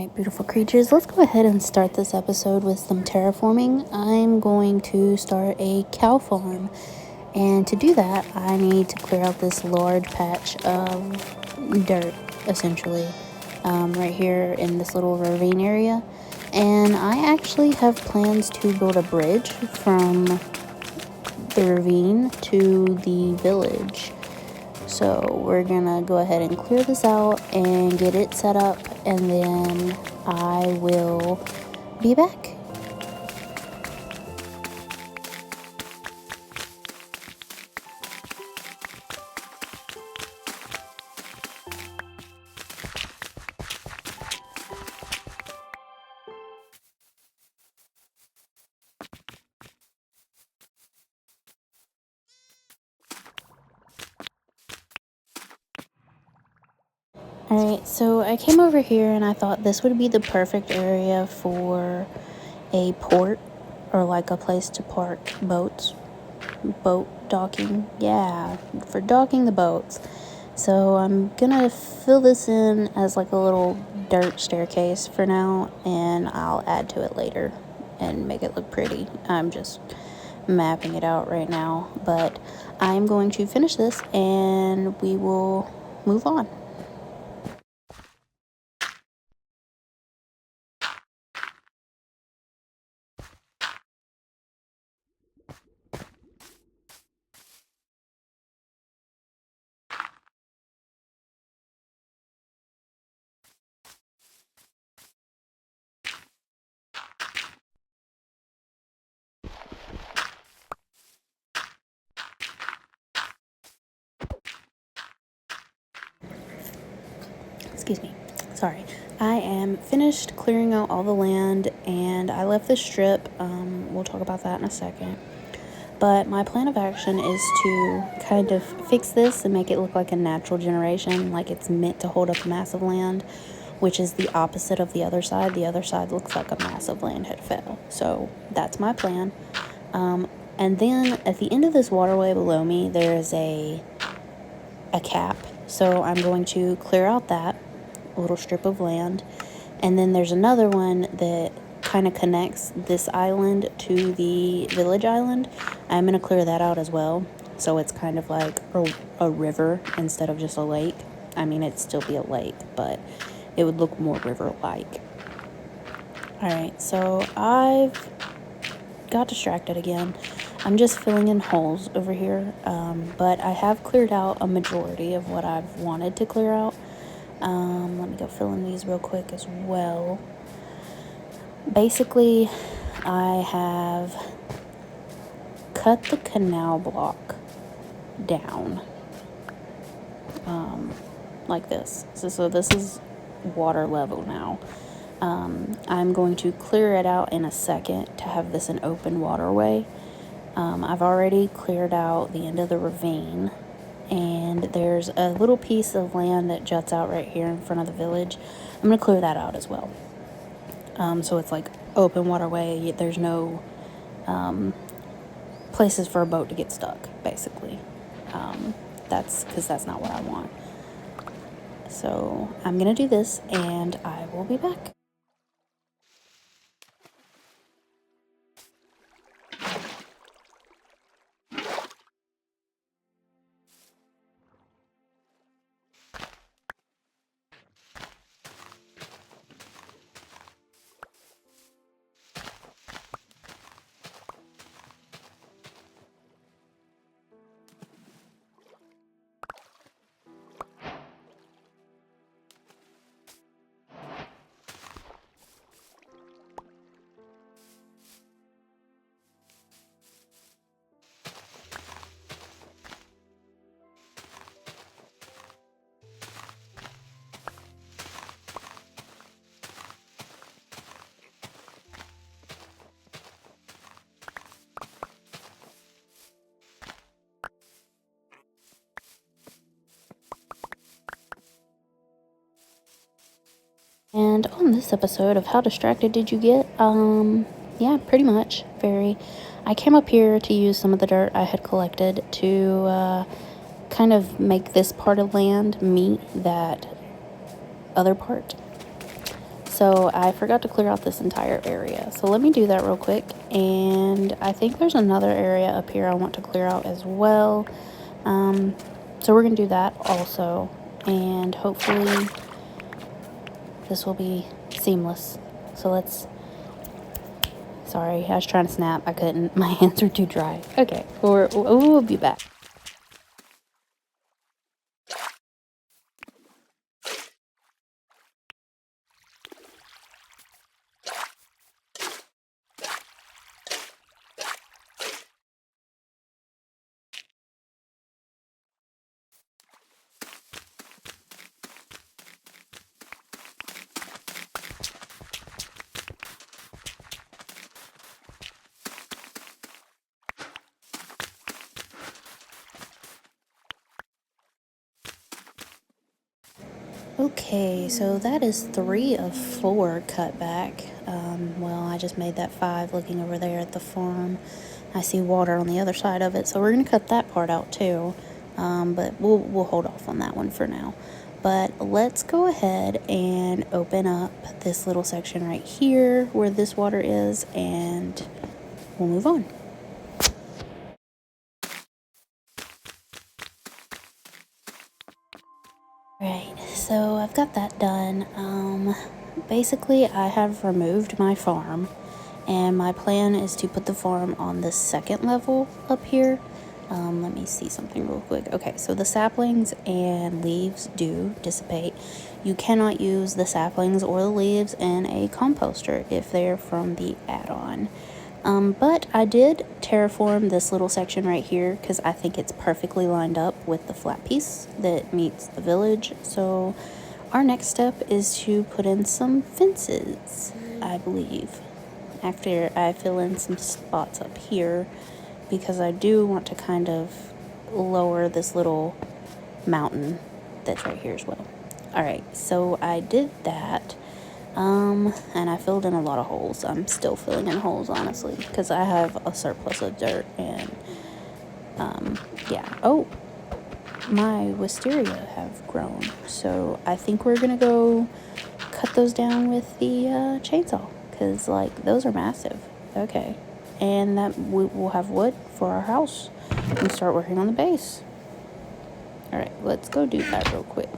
Alright, beautiful creatures, let's go ahead and start this episode with some terraforming. I'm going to start a cow farm, and to do that I need to clear out this large patch of dirt, essentially, right here in this little ravine area. And I actually have plans to build a bridge from the ravine to the village. So we're gonna go ahead and clear this out and get it set up, and then I will be back. Alright, so I came over here and I thought this would be the perfect area for a port, or like a place to park boats. Boat docking, yeah, for docking the boats. So I'm gonna fill this in as like a little dirt staircase for now, and I'll add to it later and make it look pretty. I'm just mapping it out right now, but I'm going to finish this and we will move on. Excuse me, sorry. I am finished clearing out all the land, and I left the strip. We'll talk about that in a second. But my plan of action is to kind of fix this and make it look like a natural generation, like it's meant to hold up a massive land, which is the opposite of the other side. The other side looks like a massive land had fell. So that's my plan. And then at the end of this waterway below me, there is a cap. So I'm going to clear out that little strip of land. And then there's another one that kind of connects this island to the village island. I'm going to clear that out as well, so it's kind of like a river instead of just a lake. I mean, it'd still be a lake, but it would look more river-like. Alright, so I've got distracted again. I'm just filling in holes over here, but I have cleared out a majority of what I've wanted to clear out. Let me go fill in these real quick as well. Basically, I have cut the canal block down, like this. So this is water level now. I'm going to clear it out in a second to have this an open waterway. I've already cleared out the end of the ravine, and there's a little piece of land that juts out right here in front of the village. I'm going to clear that out as well. So it's like open waterway. There's no places for a boat to get stuck, basically. That's because that's not what I want. So I'm going to do this, and I will be back. And on this episode of How Distracted Did You Get? Yeah, pretty much. Very. I came up here to use some of the dirt I had collected to kind of make this part of land meet that other part. So I forgot to clear out this entire area. So let me do that real quick. And I think there's another area up here I want to clear out as well. So we're going to do that also. And hopefully this will be seamless. So let's... Sorry, I was trying to snap. I couldn't. My hands were too dry. Okay, we'll be back. Okay, so that is 3 of 4 cut back. Well, I just made that 5 looking over there at the farm. I see water on the other side of it, so we're going to cut that part out too. But we'll hold off on that one for now. But let's go ahead and open up this little section right here where this water is, and we'll move on. Right, so I've got that done. Basically, I have removed my farm, and my plan is to put the farm on the second level up here. Let me see something real quick. Okay, so the saplings and leaves do dissipate. You cannot use the saplings or the leaves in a composter if they're from the add-on. But I did terraform this little section right here because I think it's perfectly lined up with the flat piece that meets the village. So our next step is to put in some fences, I believe, after I fill in some spots up here, because I do want to kind of lower this little mountain that's right here as well. All right, so I did that. And I filled in a lot of holes. I'm still filling in holes, honestly, because I have a surplus of dirt, and, yeah. Oh, my wisteria have grown, so I think we're gonna go cut those down with the, chainsaw, because, like, those are massive. Okay, and that we'll have wood for our house and start working on the base. All right, let's go do that real quick.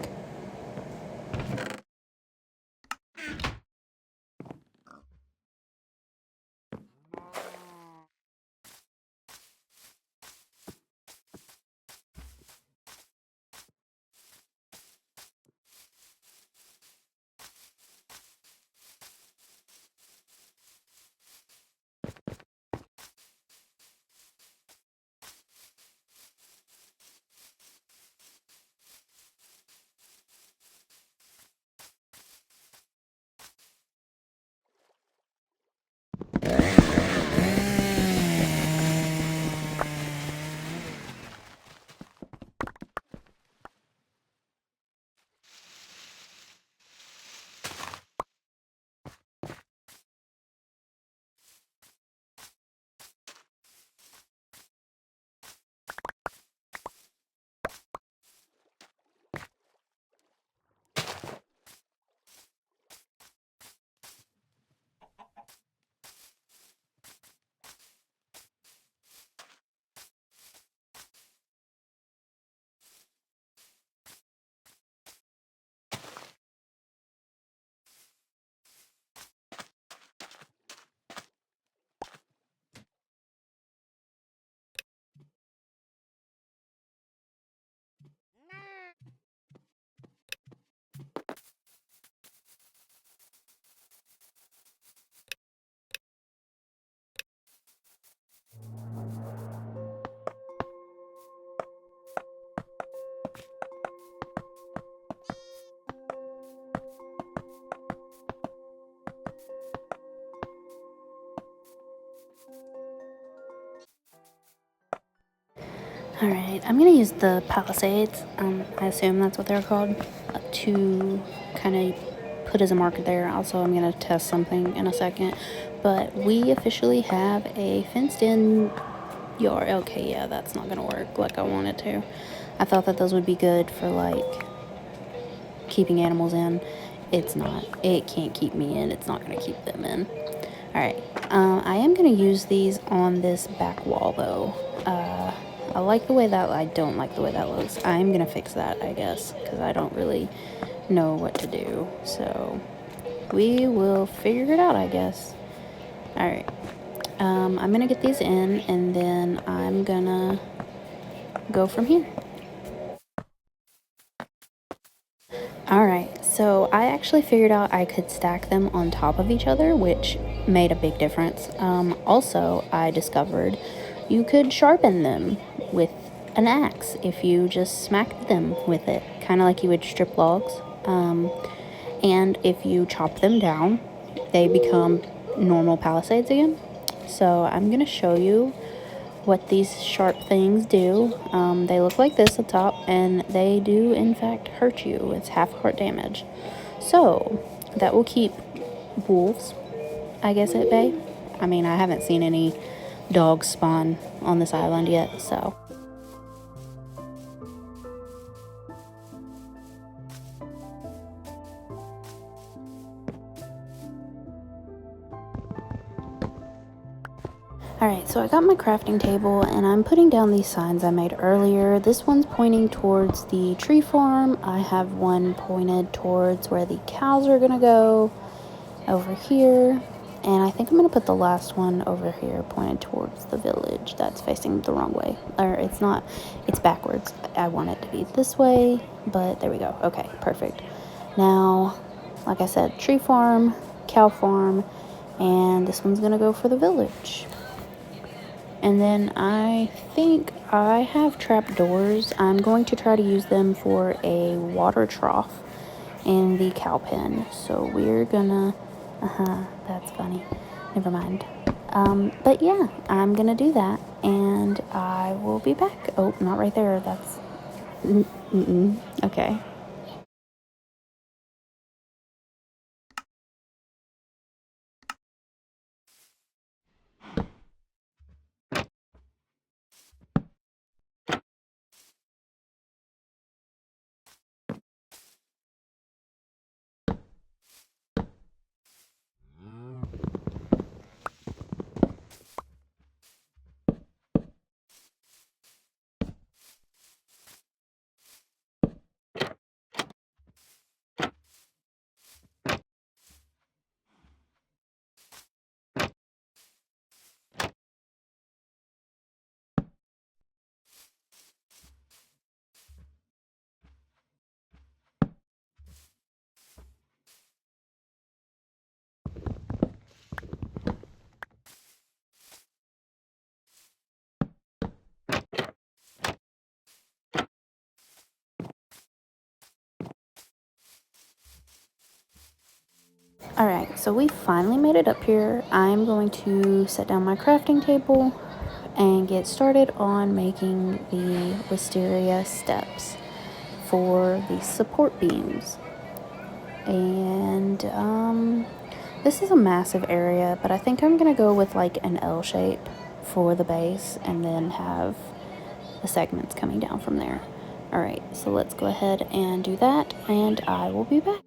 Alright, I'm gonna use the palisades, I assume that's what they're called, to kind of put as a marker there. Also, I'm gonna test something in a second, but we officially have a fenced-in yard. Okay, yeah, that's not gonna work like I want it to. I thought that those would be good for, like, keeping animals in. it's not. It can't keep me in. It's not going to keep them in. All right. I am going to use these on this back wall, though. I like the way that... I don't like the way that looks. I'm going to fix that, I guess, because I don't really know what to do. So we will figure it out, I guess. All right. I'm going to get these in, and then I'm going to go from here. Alright, so I actually figured out I could stack them on top of each other, which made a big difference. Also, I discovered you could sharpen them with an axe if you just smacked them with it, kind of like you would strip logs. And if you chop them down, they become normal palisades again. So I'm going to show you what these sharp things do. They look like this up top, and they do in fact hurt you. It's half heart damage. So that will keep wolves, I guess, at bay. I mean, I haven't seen any dogs spawn on this island yet, so. Alright, so I got my crafting table, and I'm putting down these signs I made earlier. This one's pointing towards the tree farm. I have one pointed towards where the cows are gonna go, over here. And I think I'm gonna put the last one over here pointed towards the village. That's facing the wrong way. Or it's not, it's backwards. I want it to be this way, but there we go. Okay, perfect. Now, like I said, tree farm, cow farm, and this one's gonna go for the village. And then I think I have trap doors. I'm going to try to use them for a water trough in the cow pen. So we're gonna, that's funny. Never mind. But yeah, I'm gonna do that, and I will be back. Oh, not right there. That's, okay. Alright, so we finally made it up here. I'm going to set down my crafting table and get started on making the wisteria steps for the support beams. And this is a massive area, but I think I'm gonna go with like an L shape for the base and then have the segments coming down from there. Alright, so let's go ahead and do that, and I will be back.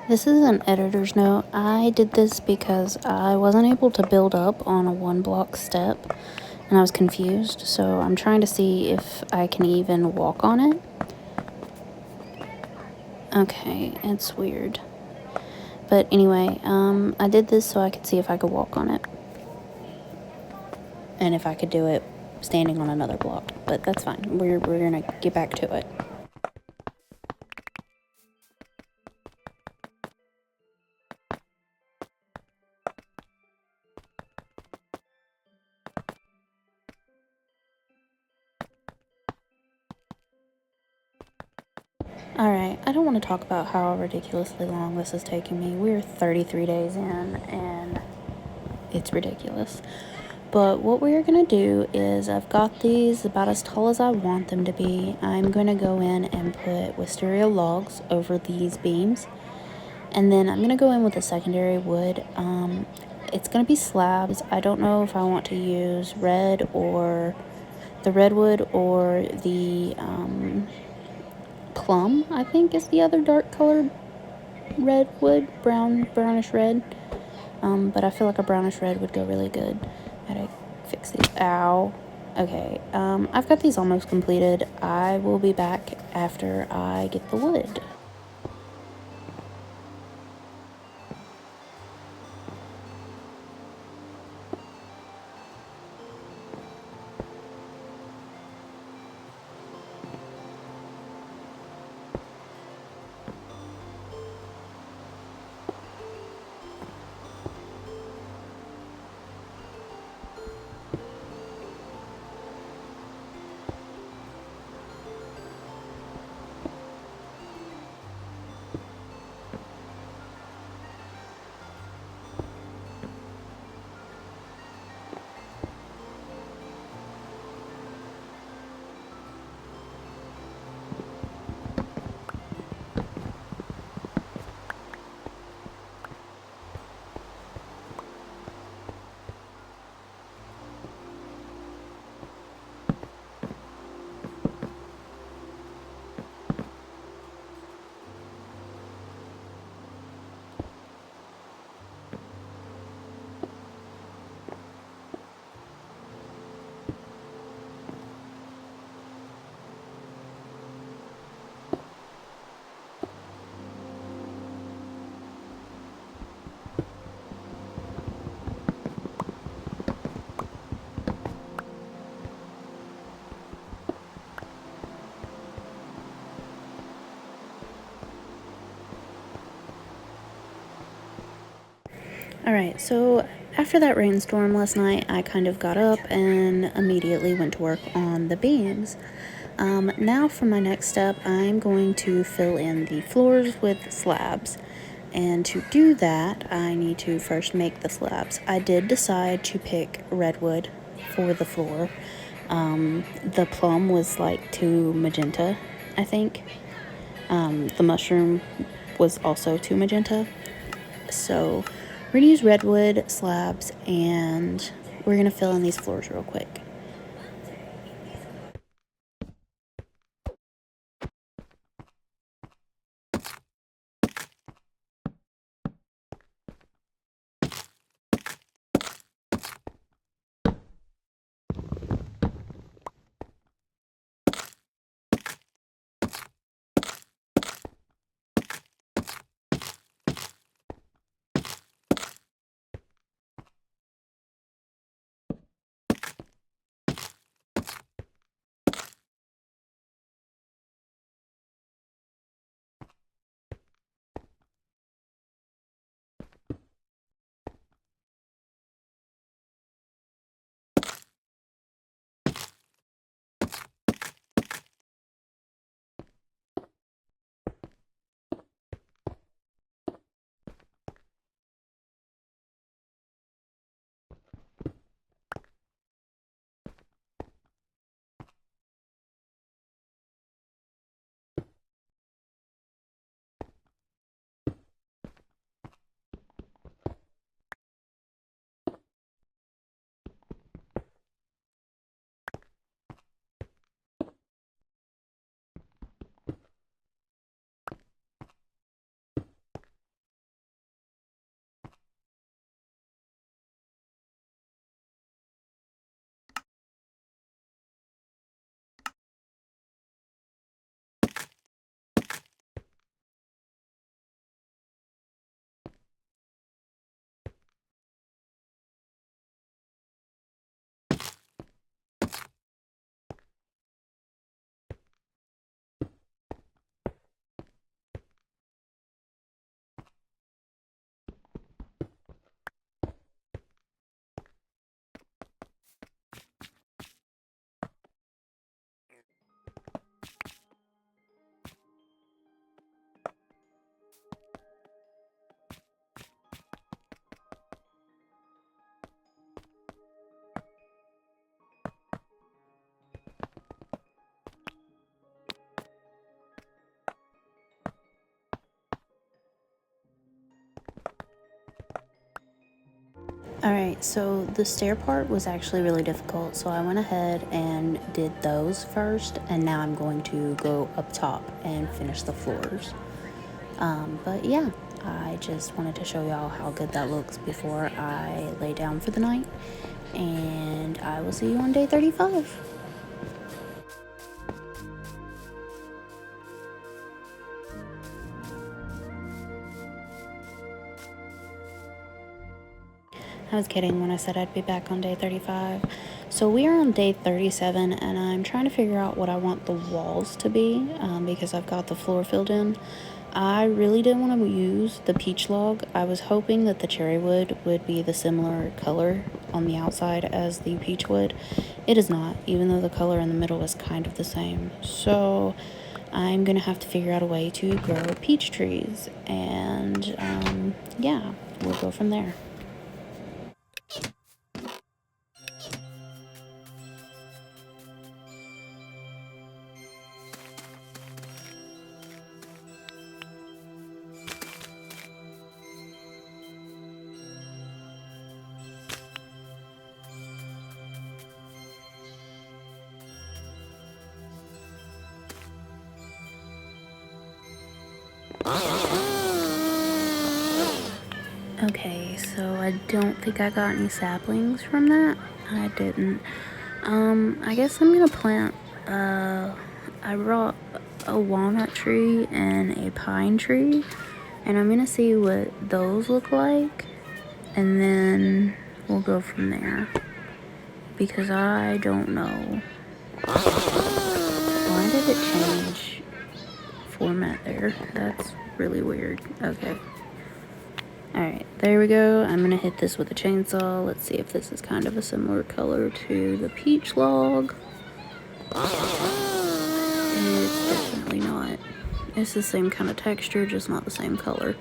This is an editor's note. I did this because I wasn't able to build up on a 1-block step, and I was confused, so I'm trying to see if I can even walk on it. Okay, it's weird. But anyway, I did this so I could see if I could walk on it. And if I could do it standing on another block. But that's fine. We're gonna get back to it. Alright, I don't want to talk about how ridiculously long this is taking me. We're 33 days in, and it's ridiculous. But what we're going to do is I've got these about as tall as I want them to be. I'm going to go in and put wisteria logs over these beams. And then I'm going to go in with a secondary wood. It's going to be slabs. I don't know if I want to use red or the redwood or the plum, I think is the other dark colored redwood, brownish red. But I feel like a brownish red would go really good. Gotta fix these. Ow. Okay, I've got these almost completed. I will be back after I get the wood. Alright, so after that rainstorm last night, I kind of got up and immediately went to work on the beams. Now for my next step, I'm going to fill in the floors with slabs. And to do that, I need to first make the slabs. I did decide to pick redwood for the floor. The plum was like too magenta, I think. The mushroom was also too magenta. So we're gonna use redwood slabs and we're gonna fill in these floors real quick. Alright, so the stair part was actually really difficult, so I went ahead and did those first, and now I'm going to go up top and finish the floors. But yeah, I just wanted to show y'all how good that looks before I lay down for the night, and I will see you on day 35. I was kidding when I said I'd be back on day 35. So we are on day 37, and I'm trying to figure out what I want the walls to be, because I've got the floor filled in. I really didn't want to use the peach log. I was hoping that the cherry wood would be the similar color on the outside as the peach wood. It is not, even though the color in the middle is kind of the same. So I'm gonna have to figure out a way to grow peach trees, and yeah, we'll go from there. Okay, so I don't think I got any saplings from that. I didn't. I guess I'm gonna plant, I brought a walnut tree and a pine tree, and I'm gonna see what those look like, and then we'll go from there, because I don't know. Why did it change format there? That's really weird. Okay. Alright, there we go. I'm gonna hit this with a chainsaw. Let's see if this is kind of a similar color to the peach log. It's definitely not. It's the same kind of texture, just not the same color.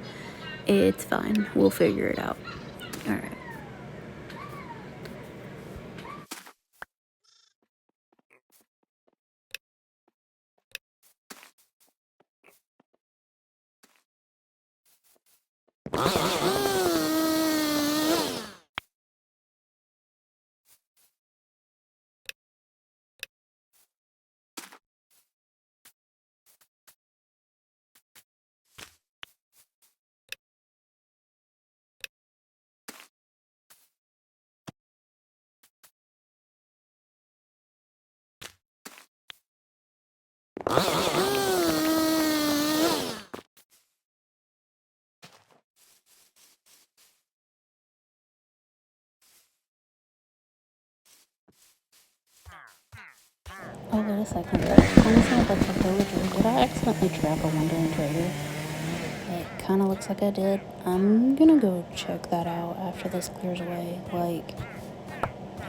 It's fine. We'll figure it out. Alright. Oh, wait a second. That kind of sounds like a villager. Did I accidentally trap a wandering trader? It kind of looks like I did. I'm gonna go check that out after this clears away. Like,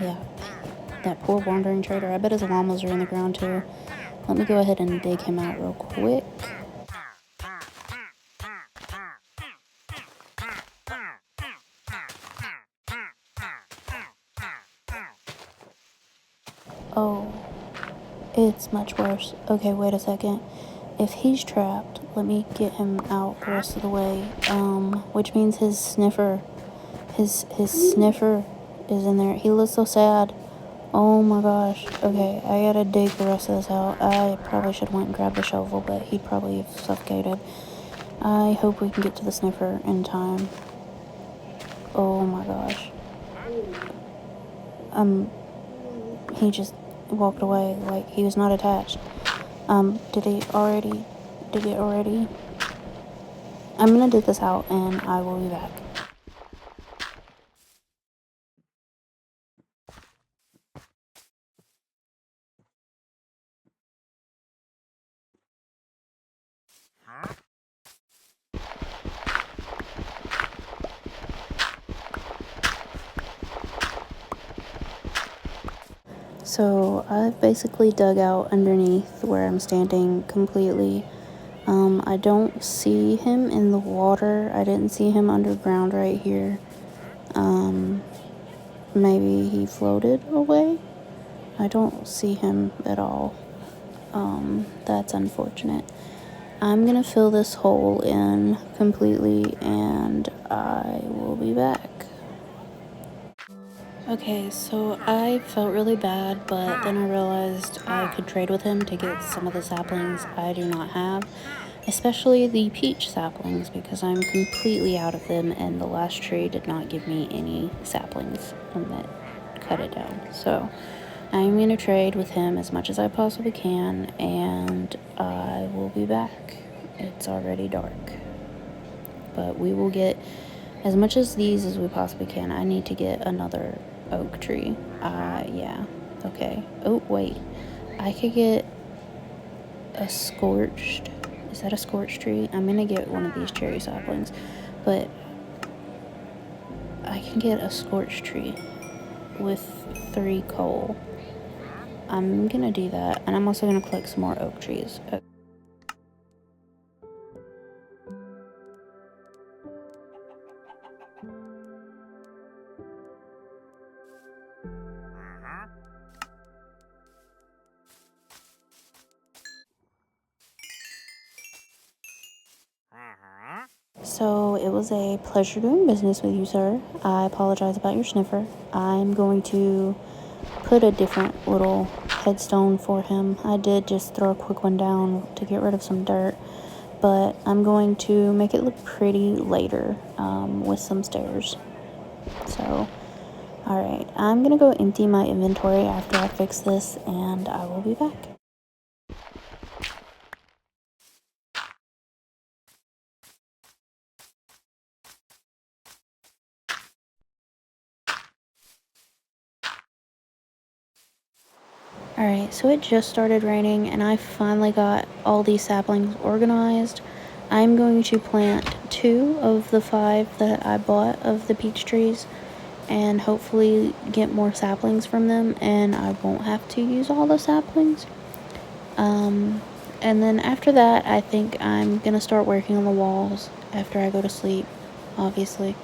yeah, that poor wandering trader. I bet his llamas are in the ground too. Let me go ahead and dig him out real quick. Oh, it's much worse. Okay, wait a second. If he's trapped, let me get him out the rest of the way. Which means his sniffer is in there. He looks so sad. Oh my gosh. Okay, I gotta dig the rest of this out. I probably should have went and grabbed a shovel, but he'd probably have suffocated. I hope we can get to the sniffer in time. Oh my gosh. He just walked away like he was not attached. Did he already? I'm gonna dig this out and I will be back. So I've basically dug out underneath where I'm standing completely. I don't see him in the water. I didn't see him underground right here. Maybe he floated away. I don't see him at all. That's unfortunate. I'm gonna fill this hole in completely and I will be back. Okay, so I felt really bad, but then I realized I could trade with him to get some of the saplings I do not have, especially the peach saplings, because I'm completely out of them, and the last tree did not give me any saplings, and that cut it down. So I'm going to trade with him as much as I possibly can, and I will be back. It's already dark, but we will get as much as these as we possibly can. I need to get another oak tree. Yeah. Okay. Oh, wait. I could get a scorched. Is that a scorched tree? I'm gonna get one of these cherry saplings, but I can get a scorched tree with 3 coal. I'm gonna do that, and I'm also gonna collect some more oak trees. So it was a pleasure doing business with you, sir. I apologize about your sniffer. I'm going to put a different little headstone for him. I did just throw a quick one down to get rid of some dirt, but I'm going to make it look pretty later with some stairs. So, alright, I'm gonna go empty my inventory after I fix this, and I will be back. Alright, so it just started raining, and I finally got all these saplings organized. I'm going to plant 2 of the 5 that I bought of the peach trees, and hopefully get more saplings from them, and I won't have to use all the saplings. And then after that, I think I'm gonna start working on the walls after I go to sleep, obviously,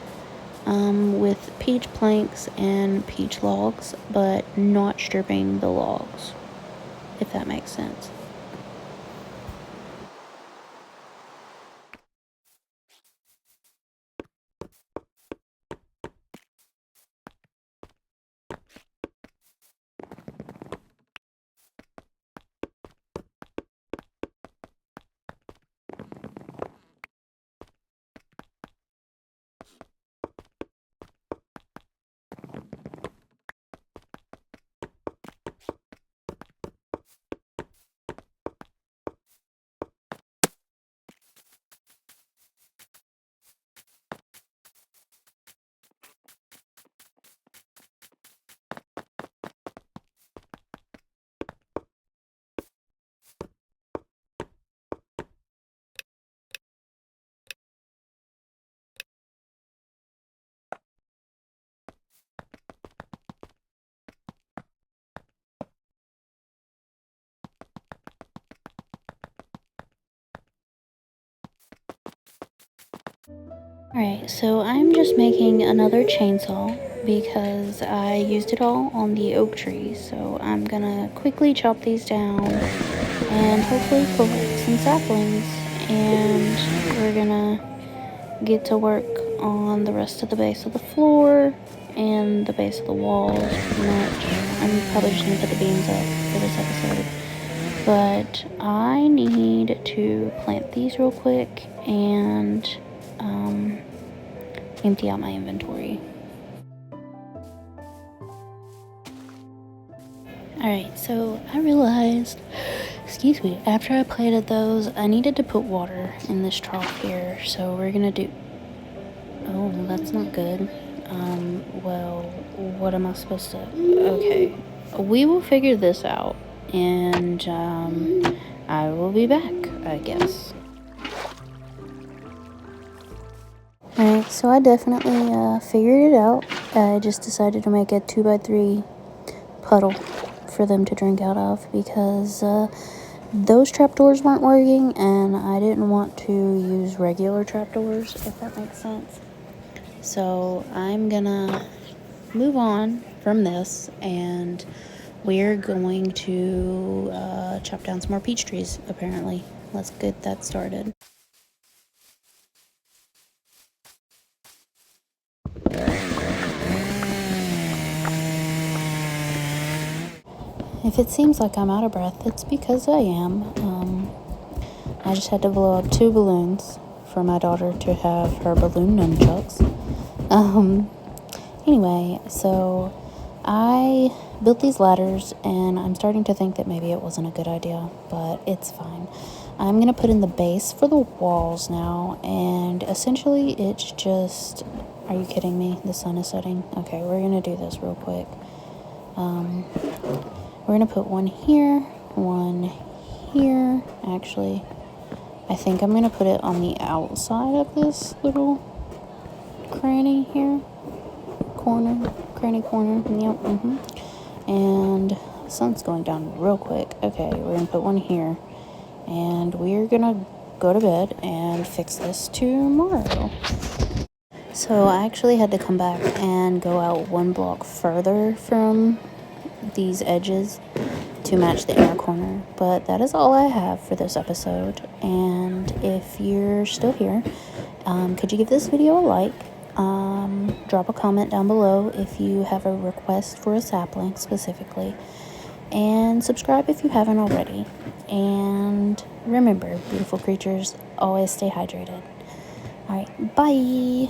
with peach planks and peach logs, but not stripping the logs, if that makes sense. Alright, so I'm just making another chainsaw because I used it all on the oak tree. So I'm gonna quickly chop these down and hopefully collect some saplings. And we're gonna get to work on the rest of the base of the floor and the base of the walls, pretty much. I'm probably just gonna put the beams up for this episode. But I need to plant these real quick and empty out my inventory. Alright, so I realized, excuse me, after I planted those, I needed to put water in this trough here. So we're gonna do, oh, that's not good. Well, what am I supposed to, okay. We will figure this out, and I will be back, I guess. Alright, so I definitely figured it out. I just decided to make a 2x3 puddle for them to drink out of because those trapdoors weren't working, and I didn't want to use regular trapdoors, if that makes sense. So I'm gonna move on from this, and we're going to chop down some more peach trees, apparently. Let's get that started. If it seems like I'm out of breath, it's because I am. I just had to blow up 2 balloons for my daughter to have her balloon nunchucks. Anyway, so I built these ladders, and I'm starting to think that maybe it wasn't a good idea, but it's fine. I'm going to put in the base for the walls now, and essentially it's just... Are you kidding me? The sun is setting. Okay, we're going to do this real quick. We're going to put one here, one here. Actually, I think I'm going to put it on the outside of this little cranny here. Cranny corner. Yep. And the sun's going down real quick. Okay, we're going to put one here. And we're going to go to bed and fix this tomorrow. So I actually had to come back and go out 1 block further from these edges to match the inner corner. But that is all I have for this episode. And if you're still here, could you give this video a like? Drop a comment down below if you have a request for a sapling specifically. And subscribe if you haven't already. And remember, beautiful creatures, always stay hydrated. Alright, bye!